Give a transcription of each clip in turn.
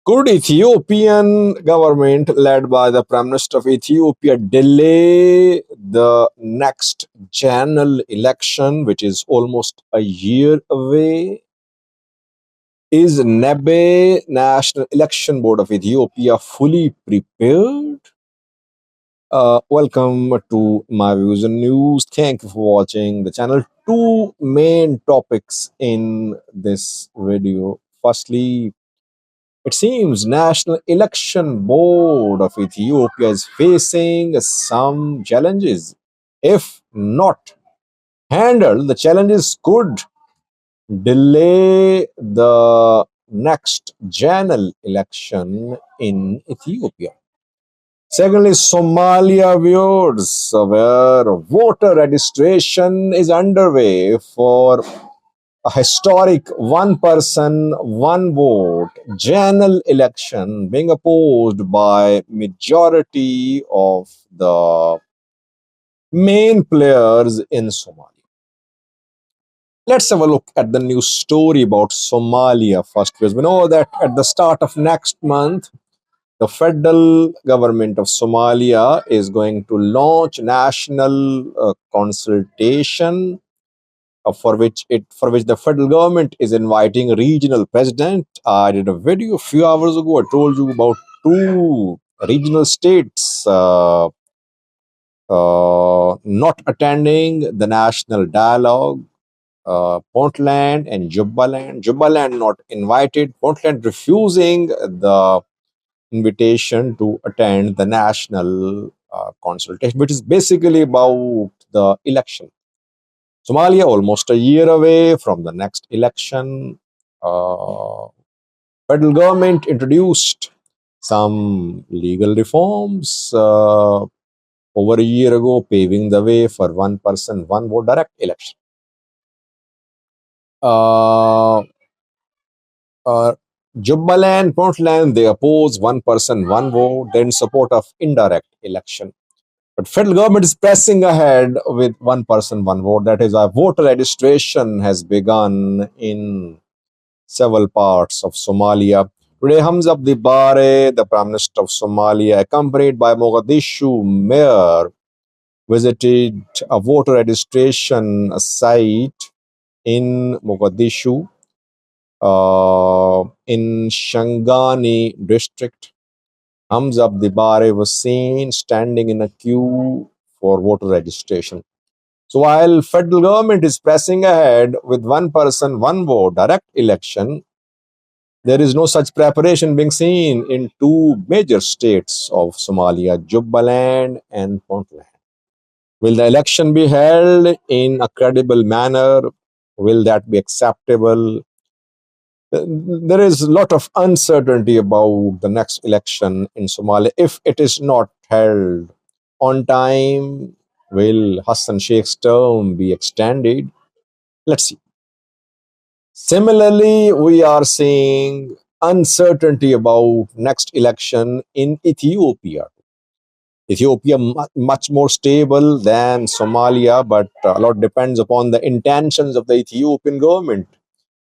Could Ethiopian government led by the Prime Minister of Ethiopia delay the next general election, which is almost a year away? Is NEBE, National Election Board of Ethiopia, fully prepared? Welcome to my views and news. Thank you for watching the channel. Two main topics in this video. Firstly, it seems National Election Board of Ethiopia is facing some challenges. If not handled, the challenges could delay the next general election in Ethiopia. Secondly, Somalia viewers, where voter registration is underway for a historic one person, one vote general election being opposed by majority of the main players in Somalia. Let's have a look at the news story about Somalia first, because we know that at the start of next month, the federal government of Somalia is going to launch national consultation for which the federal government is inviting a regional president. I did a video a few hours ago. I told you about two regional states not attending the national dialogue. Puntland and Jubaland. Jubaland not invited. Puntland refusing the invitation to attend the national consultation, which is basically about the election. Somalia almost a year away from the next election. Federal government introduced some legal reforms over a year ago, paving the way for one person, one vote direct election. Jubaland, Puntland, they oppose one person, one vote, then support of indirect election. But federal government is pressing ahead with one person, one vote. That is, our voter registration has begun in several parts of Somalia. Today, Hamza Bare, the Prime Minister of Somalia, accompanied by Mogadishu Mayor, visited a voter registration site in Mogadishu, in Shangani district. Hamza Bare was seen standing in a queue for voter registration. So while federal government is pressing ahead with one person, one vote direct election, there is no such preparation being seen in two major states of Somalia, Jubaland and Puntland. Will the election be held in a credible manner? Will that be acceptable? There is a lot of uncertainty about the next election in Somalia. If it is not held on time, will Hassan Sheikh's term be extended? Let's see. Similarly, we are seeing uncertainty about next election in Ethiopia. Ethiopia much more stable than Somalia, but a lot depends upon the intentions of the Ethiopian government.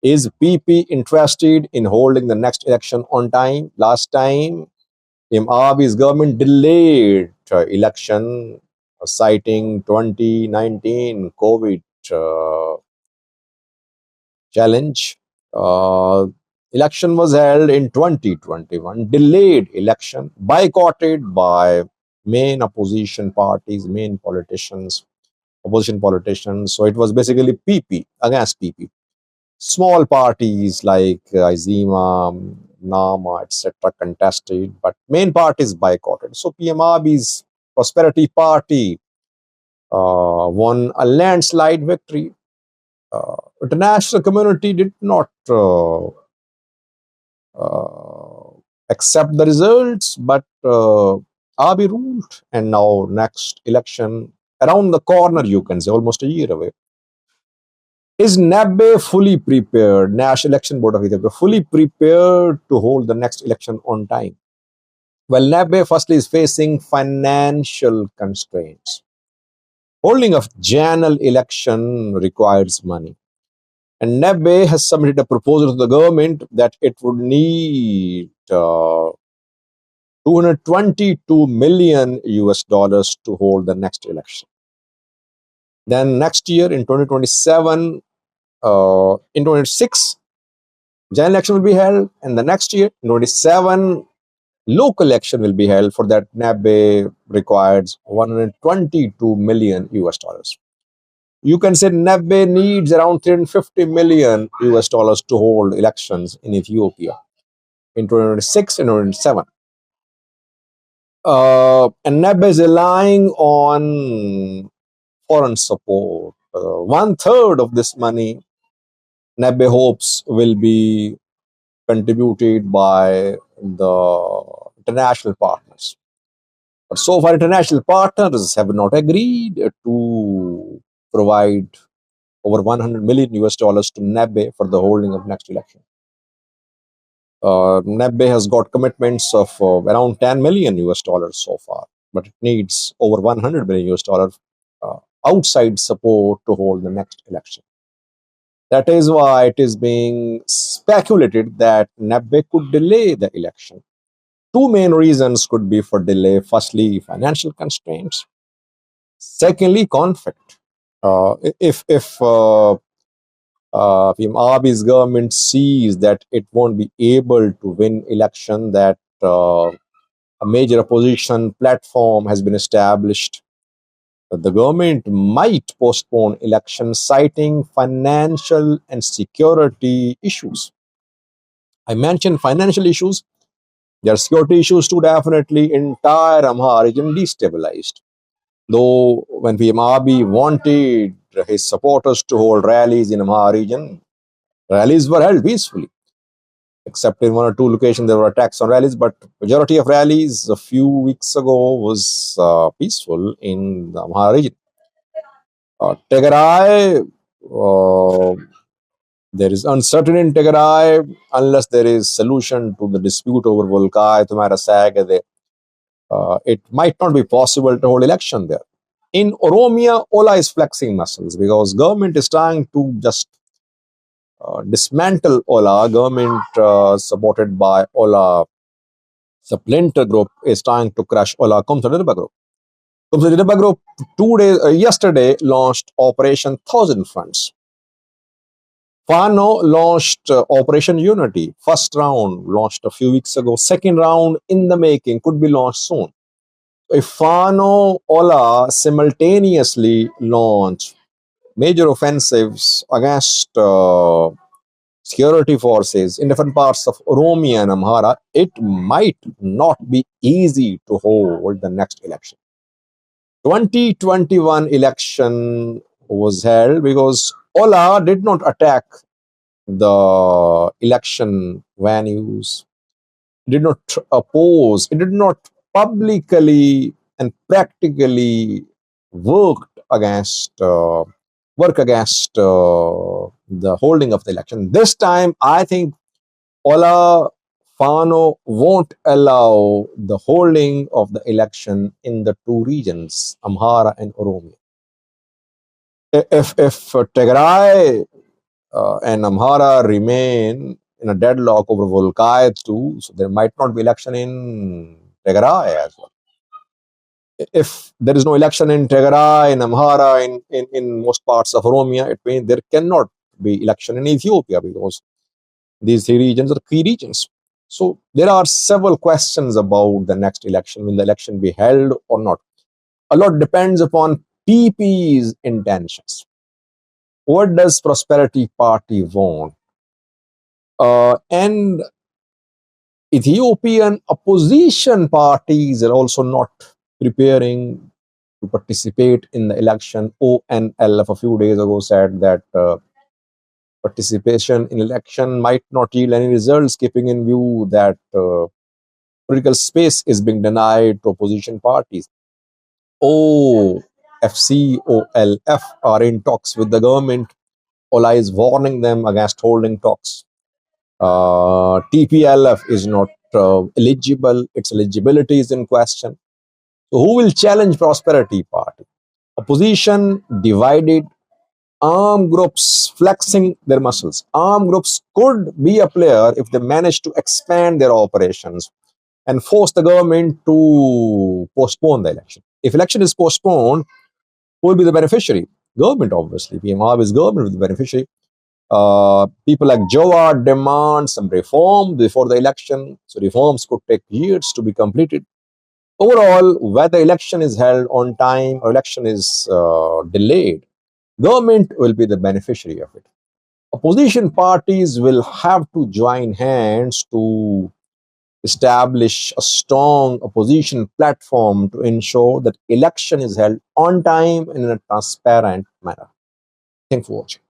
Is PP interested in holding the next election on time? Last time, Abi's government delayed election, citing 2019 COVID challenge. Election was held in 2021, delayed election, boycotted by main opposition parties, main politicians, opposition politicians. So it was basically PP against PP. Small parties like Izima, Nama, etc. contested, but main parties boycotted. So PM Abi's Prosperity Party won a landslide victory. International community did not accept the results, but Abiy ruled, and now next election around the corner, you can say, almost a year away. Is NEBE fully prepared, National Election Board of Ethiopia, fully prepared to hold the next election on time? Well, NEBE firstly is facing financial constraints. Holding a general election requires money. And NABE has submitted a proposal to the government that it would need 222 million US dollars to hold the next election. Then next year in 2027, in 2026, general election will be held, and the next year, in 27, local election will be held. For that, NABE requires 122 million US dollars. You can say NABE needs around 350 million US dollars to hold elections in Ethiopia in 2026 and 2027. And NABE is relying on foreign support. One third of this money, NABE hopes, will be contributed by the international partners. But so far, international partners have not agreed to provide over 100 million US dollars to NABE for the holding of next election. NABE has got commitments of around 10 million US dollars so far, but it needs over 100 million US dollars outside support to hold the next election. That is why it is being speculated that NABE could delay the election. Two main reasons could be for delay. Firstly, financial constraints. Secondly, conflict. If Abi's government sees that it won't be able to win election, that a major opposition platform has been established, the government might postpone elections, citing financial and security issues. I mentioned financial issues. There are security issues too, definitely. Entire Amhara region destabilized. Though when PM Abiy wanted his supporters to hold rallies in Amhara region, rallies were held peacefully. Except in one or two locations, there were attacks on rallies, but majority of rallies a few weeks ago was peaceful in the Amhara region. Tigray, there is uncertainty in Tigray unless there is solution to the dispute over Volkai, Tumara Sag. It might not be possible to hold election there. In Oromia, Ola is flexing muscles because government is trying to just dismantle Ola. Government supported by Ola splinter group is trying to crush Ola Kumsadiriba group. Kumsadiriba group yesterday launched Operation Thousand Fronts. Fano launched Operation Unity. First round launched a few weeks ago. Second round in the making, could be launched soon. If Fano, Ola simultaneously launch major offensives against security forces in different parts of Oromia and Amhara, it might not be easy to hold the next election. 2021 election was held because Ola did not attack the election venues, did not oppose, it did not publicly and practically work against the holding of the election. This time, I think Ola Fano won't allow the holding of the election in the two regions, Amhara and Oromia. If Tigray and Amhara remain in a deadlock over Volkai too, so there might not be election in Tigray as well. If there is no election in Tigray, in Amhara, in most parts of Oromia, it means there cannot be election in Ethiopia because these three regions are key regions. So there are several questions about the next election. Will the election be held or not? A lot depends upon PP's intentions. What does Prosperity Party want? And Ethiopian opposition parties are also not preparing to participate in the election. ONLF a few days ago said that participation in election might not yield any results, keeping in view that political space is being denied to opposition parties. OFC, OLF are in talks with the government. Ola is warning them against holding talks. TPLF is not eligible. Its eligibility is in question. So who will challenge Prosperity Party? Opposition divided. armed groups flexing their muscles. Armed groups could be a player if they manage to expand their operations and force the government to postpone the election. If election is postponed, who will be the beneficiary? Government, obviously. PMR is government will be the beneficiary. People like Jawad demand some reform before the election. So reforms could take years to be completed. Overall, whether election is held on time or election is delayed, government will be the beneficiary of it. Opposition parties will have to join hands to establish a strong opposition platform to ensure that election is held on time and in a transparent manner. Thanks for watching.